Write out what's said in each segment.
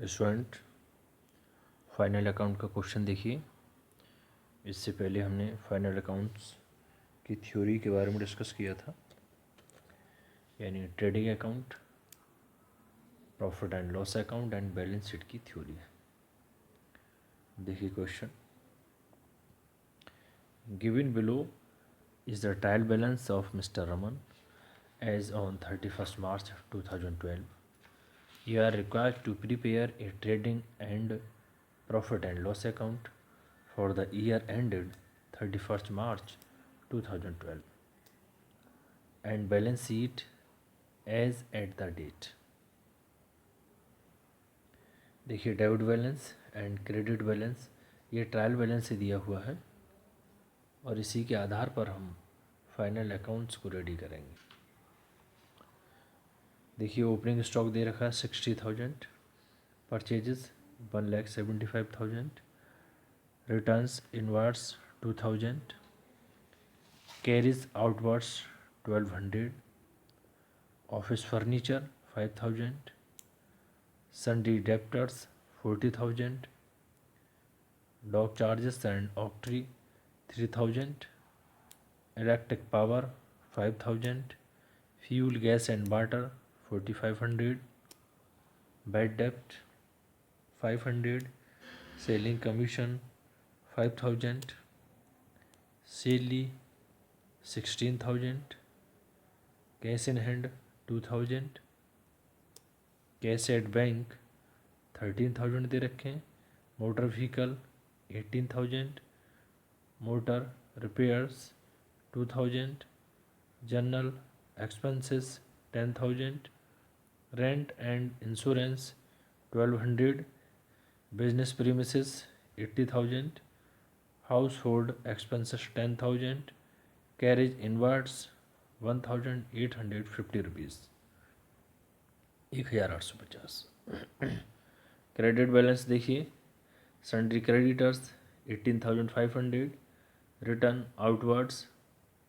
Student final account का question देखिए। इससे पहले हमने फाइनल अकाउंट्स की थ्योरी के बारे में डिस्कस किया था, यानी trading account, profit and loss account and balance sheet की थ्योरी। देखिए question, given below is the trial balance of mister Raman as on 31st March 2012. You are required to prepare a trading and profit and loss account for the year ended 31st March 2012 and balance sheet as at the date. देखिए debit balance and credit balance ये trial balance से दिया हुआ है और इसी के आधार पर हम फाइनल अकाउंट्स को रेडी करेंगे। देखिए ओपनिंग स्टॉक दे रखा है 60,000, purchases 1,75,000, returns inwards 2,000, carriage outwards 1,200, office furniture 5,000, sundry debtors 40,000, dock charges and octroi 3,000, electric power 5,000, fuel gas and water 4,500, bad डेप्ट 500, selling commission 5,000, salary 16,000, cash in hand 2,000, cash at bank 13,000 दे रखे हैं, motor vehicle 18,000, motor repairs 2,000, general expenses 10,000, rent and insurance 1,200, business premises 80,000, household expenses 10,000, carriage inwards 1,850 rupees, 1,850। Credit balance देखिए, sundry creditors 18,500, return outwards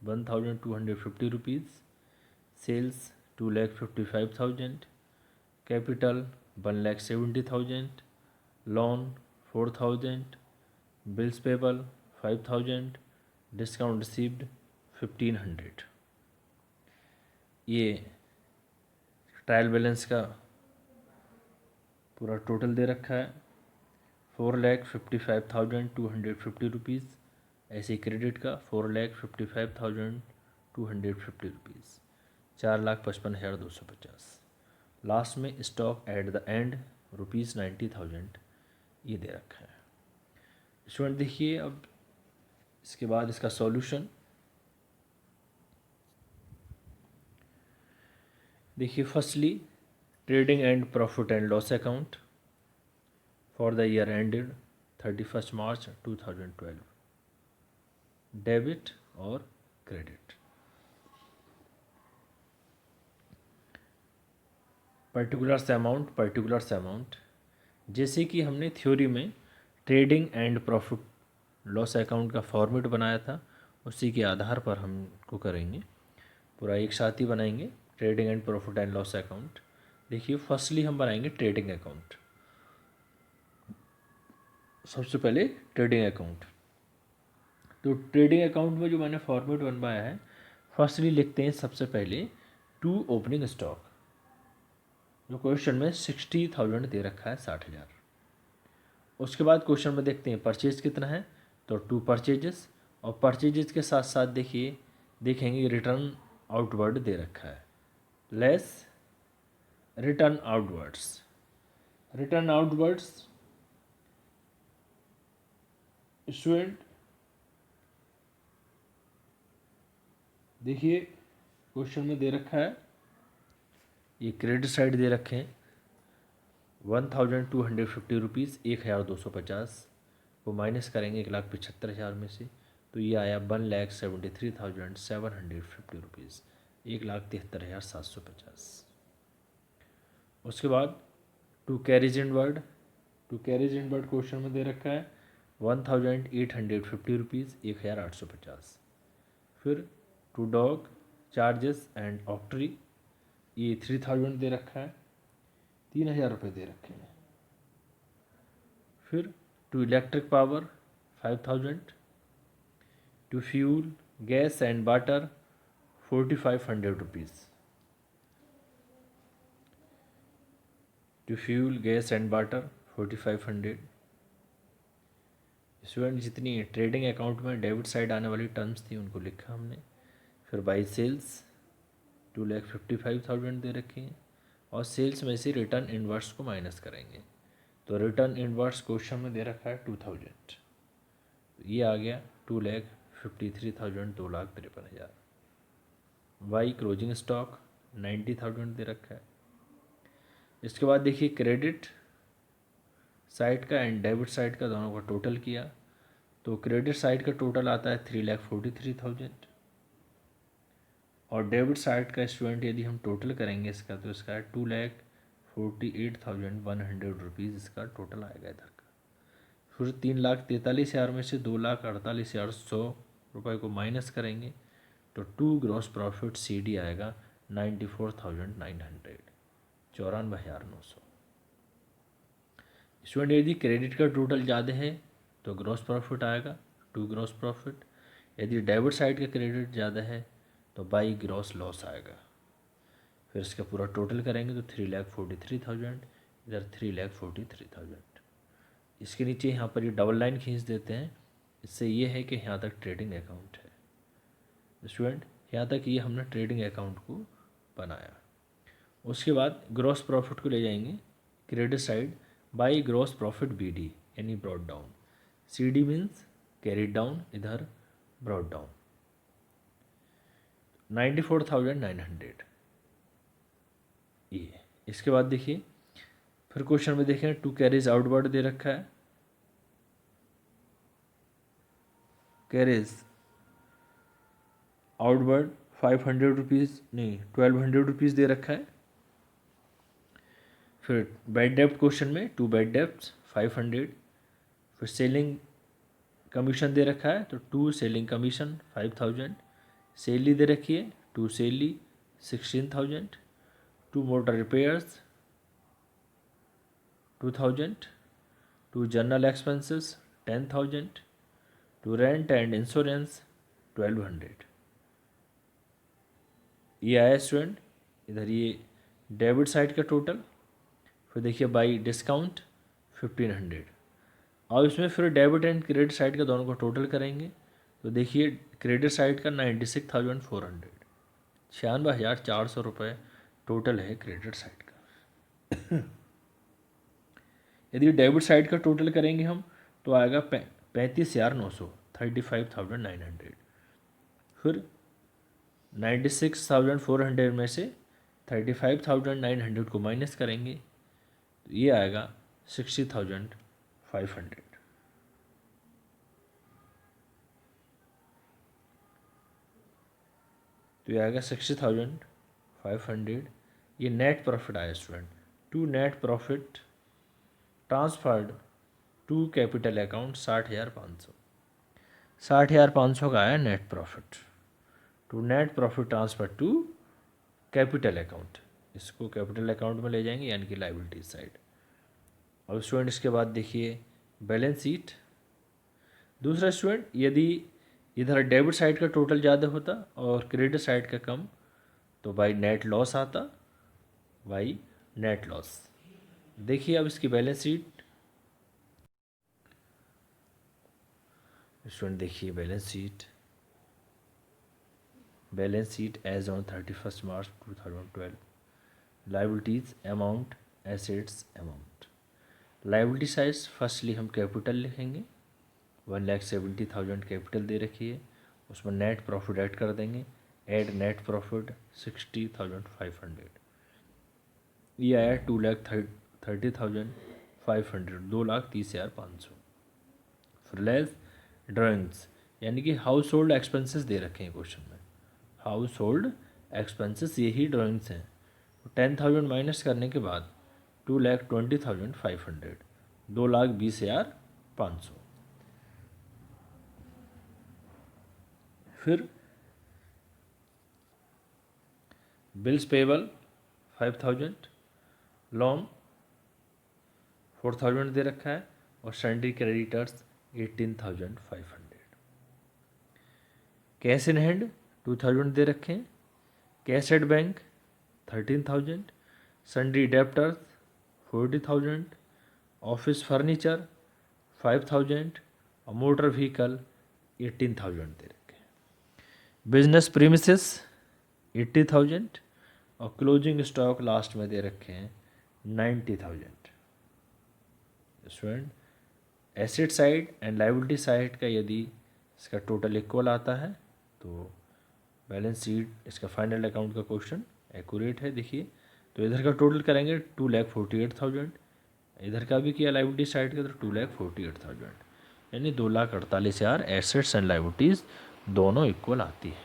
1,250 rupees, sales 2,55,000, capital 1,70,000, loan 4,000, bills payable 5,000, discount received 1,500। ये trial balance का पूरा total दे रखा है 4,55,250 rupees. ऐसे credit का 4,55,250 rupees, 4,55,250। Last में stock at the and ₹90,000 ये दे रखा है। स्टूडेंट देखिए, अब इसके बाद इसका सॉल्यूशन देखिए। Firstly trading and profit and loss account for the year ended 31st March 2012, debit और क्रेडिट। पर्टिकुलर्स अमाउंट, जैसे कि हमने थ्योरी में trading and profit loss account का फॉर्मेट बनाया था, उसी के आधार पर हमको करेंगे, पूरा एक साथ ही बनाएंगे trading and profit and loss account. देखिए फर्स्टली हम बनाएंगे ट्रेडिंग अकाउंट। सबसे पहले ट्रेडिंग अकाउंट, तो ट्रेडिंग अकाउंट में जो मैंने फॉर्मेट बनवाया है, फर्स्टली लिखते हैं सबसे पहले टू ओपनिंग स्टॉक, जो क्वेश्चन में 60,000 दे रखा है, 60,000। उसके बाद क्वेश्चन में देखते हैं परचेज कितना है, तो 2 परचेजेस, और परचेजेस के साथ साथ देखिए देखेंगे रिटर्न आउटवर्ड दे रखा है, लेस रिटर्न आउटवर्ड्स स्टूडेंट देखिए क्वेश्चन में दे रखा है, ये क्रेडिट साइड दे रखे हैं 1,250 रुपीज़, 1,250 को माइनस करेंगे 1,75,000 में से, तो ये आया 1,73,750 रुपीज़, 1,73,750। उसके बाद टू कैरेज इनवर्ड क्वेश्चन में दे रखा है 1,850 रुपीज़, 1,850। फिर टू डॉग चार्जेस एंड ऑक्ट्री, ये 3,000 दे रखा है, 3,000 रुपये दे रखे हैं। फिर to electric power 5000, to fuel gas and water 4500 rupees, to fuel gas and water 4500। Student जितनी ट्रेडिंग अकाउंट में डेबिट साइड आने वाली टर्म्स थी उनको लिखा हमने। फिर बाई सेल्स 2,55,000 दे रखे हैं और सेल्स में से रिटर्न इनवर्स को माइनस करेंगे। तो रिटर्न इनवर्स क्वेश्चन में दे रखा है 2000, ये आ गया 2,53,000, 2,53,000। वाई क्लोजिंग स्टॉक 90,000 दे रखा है। इसके बाद देखिए क्रेडिट साइड का एंड डेबिट साइड का दोनों का टोटल किया तो क्रेडिट साइड का टोटल आता है 3,43,000 और डेबिट साइड का स्टूडेंट यदि हम टोटल करेंगे इसका तो इसका 2,48,100 रुपीज़ इसका टोटल आएगा इधर का। फिर 3,43,000 में से 2,48,100 रुपये को माइनस करेंगे तो टू ग्रॉस प्रॉफिट CD आएगा 94,900, 94,900। स्टूडेंट यदि क्रेडिट का टोटल ज़्यादा है तो ग्रॉस प्रॉफिट आएगा 2 ग्रॉस प्रॉफिट, यदि डेबिट साइड का क्रेडिट ज़्यादा है तो बाई ग्रॉस लॉस आएगा। फिर इसका पूरा टोटल करेंगे तो 3,43,000, इधर 3,43,000। इसके नीचे यहाँ पर ये डबल लाइन खींच देते हैं, इससे ये है कि यहाँ तक ट्रेडिंग अकाउंट है। स्टूडेंट यहाँ तक ये हमने ट्रेडिंग अकाउंट को बनाया। उसके बाद ग्रॉस प्रॉफिट को ले जाएंगे credit side by gross profit BD यानी brought down, CD means carried down, इधर ब्रॉड डाउन 94,900 ये। इसके बाद देखिए फिर क्वेश्चन में देखें टू कैरेज आउटवर्ड दे रखा है, कैरेज आउटवर्ड 500 रुपीज़ नहीं 1,200 रुपीज़ दे रखा है। फिर बैड डेप्ट क्वेश्चन में टू बैड डेप्ट 500। फिर सेलिंग कमीशन दे रखा है तो टू सेलिंग कमीशन 5,000, सेली दे रखी है to salary 16,000, to motor repairs 2,000, to general expenses 10,000, to rent and insurance 1,200। ये आया स्टूडेंट इधर ये डेबिट साइड का टोटल। फिर देखिए बाई डिस्काउंट 1,500। अब इसमें फिर डेबिट एंड क्रेडिट साइड का दोनों को टोटल करेंगे तो देखिए क्रेडिट साइड का 96,400, 96,400 रुपये टोटल है क्रेडिट साइड का। यदि डेबिट साइड का टोटल करेंगे हम तो आएगा 35,900, 35,900। फिर 96,400 में से 35,900 को माइनस करेंगे तो ये आएगा 60,500। तो ये आएगा 60,500। ये नेट प्रॉफिट आया student. To net profit transferred to capital account 60,500, 60,500 का आया net profit. To net profit transfer to capital account, इसको कैपिटल अकाउंट में ले जाएंगे यानी कि लाइबिलिटी साइड। अब स्टूडेंट इसके बाद देखिए बैलेंस शीट। दूसरा स्टूडेंट यदि इधर डेबिट साइड का टोटल ज़्यादा होता और क्रेडिट साइड का कम तो बाई नेट लॉस आता, बाई नेट लॉस। देखिए अब इसकी बैलेंस शीट। स्टूडेंट देखिए balance sheet, balance sheet as on 31 March 2012। Liabilities amount, assets amount. Liability side firstly हम कैपिटल लिखेंगे, 1,70,000 कैपिटल दे रखी है, उसमें नेट प्रॉफिट ऐड कर देंगे, ऐड नेट प्रॉफिट 60,500। ये आया 2,30,500, 2,30,500। फिर लेस ड्राइंग्स यानी कि हाउस होल्ड एक्सपेंसेस दे रखे हैं क्वेश्चन में, हाउस होल्ड एक्सपेंसेस यही ड्राइंग्स हैं। 10,000 माइनस करने के बाद 2,20,500, 2,20,500। फिर बिल्स पेबल 5,000, लोन 4,000 दे रखा है, और sundry creditors 18,500। Cash in hand 2,000 दे रखे हैं, cash at bank 13,000, sundry debtors 40,000, office furniture 5,000 और मोटर व्हीकल 18,000 दे रखे हैं। बिजनेस प्रीमिसेस 80,000 और क्लोजिंग स्टॉक लास्ट में दे रखे हैं 90,000। Student, asset side and liability side का यदि इसका टोटल इक्वल आता है तो बैलेंस शीट इसका फाइनल अकाउंट का क्वेश्चन एक्यूरेट है। देखिए, तो इधर का टोटल करेंगे 2,48,000, इधर का भी किया लायबिलिटी साइड का तो 2,48,000, यानी 2,48,000 एसेट्स एंड लायबिलिटीज़ दोनों इक्वल आती है।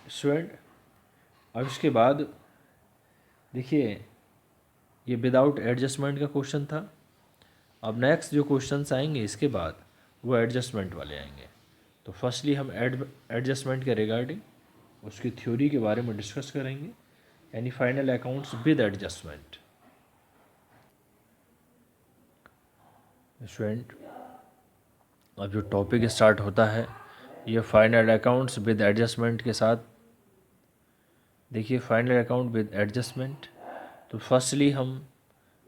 स्टूडेंट, अब इसके बाद देखिए, ये विदाउट एडजस्टमेंट का क्वेश्चन था। अब नेक्स्ट जो क्वेश्चंस आएंगे इसके बाद वो एडजस्टमेंट वाले आएंगे। तो फर्स्टली हम एडजस्टमेंट के रिगार्डिंग उसकी थ्योरी के बारे में डिस्कस करेंगे, यानी final accounts with adjustment. Student, अब जो टॉपिक स्टार्ट होता है ये फाइनल अकाउंट्स विद एडजस्टमेंट के साथ। देखिए, फाइनल अकाउंट विद एडजस्टमेंट, तो फर्स्टली हम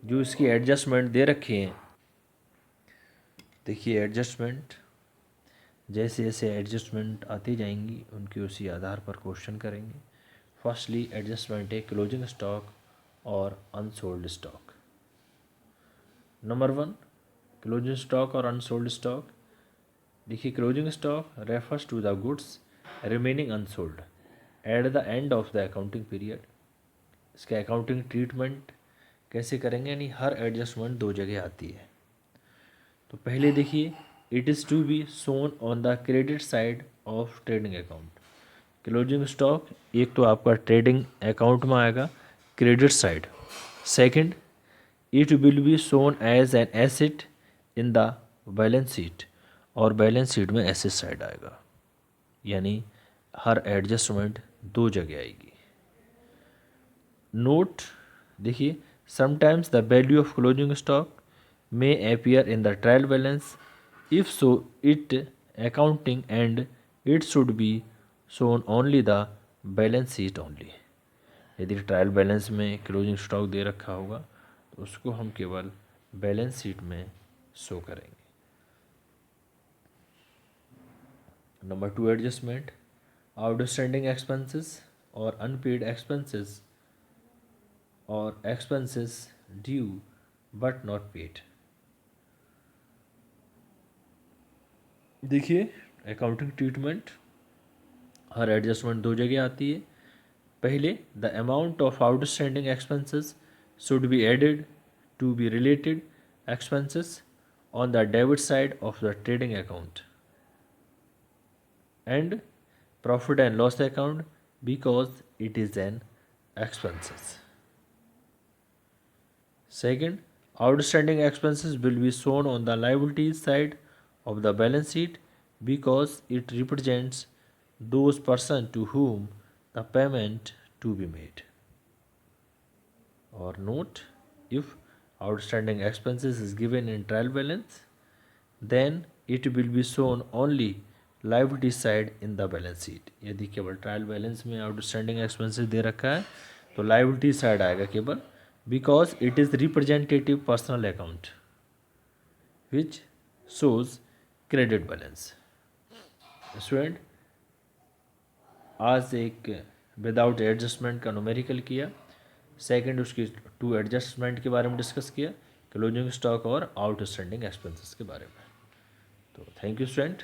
जो इसकी एडजस्टमेंट दे रखे हैं, देखिए एडजस्टमेंट जैसे जैसे एडजस्टमेंट आती जाएंगी उनके उसी आधार पर क्वेश्चन करेंगे। फर्स्टली एडजस्टमेंट है क्लोजिंग स्टॉक और unsold stock. Number 1, closing stock और अनसोल्ड स्टॉक। देखिए, closing stock refers to the goods remaining unsold at the end of the accounting period. इसका अकाउंटिंग ट्रीटमेंट कैसे करेंगे, यानी हर एडजस्टमेंट दो जगह आती है। तो पहले देखिए, it is to be shown on the credit side of trading account. Closing stock एक तो आपका ट्रेडिंग अकाउंट में आएगा credit side. Second, it will be shown as an asset in the balance sheet, और बैलेंस शीट में asset side आएगा, यानी हर एडजस्टमेंट दो जगह आएगी। नोट, देखिए, sometimes the value of closing stock may appear in the trial balance. If so, it accounting and it should be shown only the balance sheet only. यदि trial balance में closing stock दे रखा होगा तो उसको हम केवल बैलेंस शीट में शो करेंगे। नंबर 2, एडजस्टमेंट आउटस्टैंडिंग एक्सपेंसेस और अनपेड एक्सपेंसेस और expenses due but not paid. देखिए, अकाउंटिंग ट्रीटमेंट हर एडजस्टमेंट दो जगह आती है। पहले, the amount of outstanding expenses should be added to be related expenses on the debit side of the trading account and profit and loss account because it is an expenses. Second, outstanding expenses will be shown on the liabilities side of the balance sheet because it represents those persons to whom the payment to be made. Or note, if outstanding expenses is given in trial balance, then it will be shown only liability side in the balance sheet. यदि केवल trial balance में outstanding expenses दे रखा है तो liability side आएगा केवल, because it is representative personal account which shows credit balance. Student, आज एक विदाउट एडजस्टमेंट का न्यूमेरिकल किया, सेकंड उसकी 2 एडजस्टमेंट के बारे में डिस्कस किया, क्लोजिंग स्टॉक और आउटस्टैंडिंग एक्सपेंसेस के बारे में। तो थैंक यू स्टूडेंट।